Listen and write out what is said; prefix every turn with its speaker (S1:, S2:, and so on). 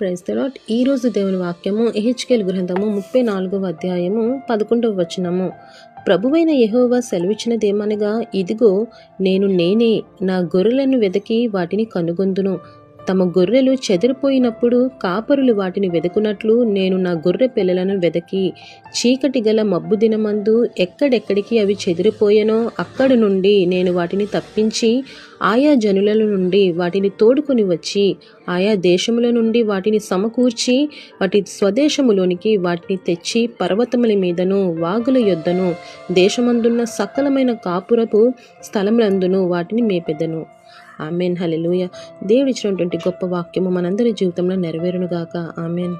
S1: Praise the lord. ఈరోజు దేవుని వాక్యము యెహెజ్కేలు గ్రంథము 34వ అధ్యాయము 11వ వచనము. ప్రభువైన యెహోవా సెలవిచ్చినదేమనగా, ఇదిగో నేనే నా గొర్రెలను వెదకి వాటిని కనుగొందును. తమ గొర్రెలు చెదిరిపోయినప్పుడు కాపరులు వాటిని వెదకునట్లు నేను నా గొర్రె పిల్లలను వెదకి చీకటి గల మబ్బు దినమందు ఎక్కడెక్కడికి అవి చెదిరిపోయానో అక్కడి నుండి నేను వాటిని తప్పించి ఆయా జనుల నుండి వాటిని తోడుకొని వచ్చి ఆయా దేశముల నుండి వాటిని సమకూర్చి వాటి స్వదేశములోనికి వాటిని తెచ్చి పర్వతముల మీదను వాగుల యొద్దను దేశమందున్న సకలమైన కాపురపు స్థలములందును వాటిని మేపెదను. ఆమెన్. హల్లెలూయా. దేవుడిచ్చినటువంటి గొప్ప వాక్యము మనందరి జీవితంలో నెరవేరునుగాక. ఆమెన్.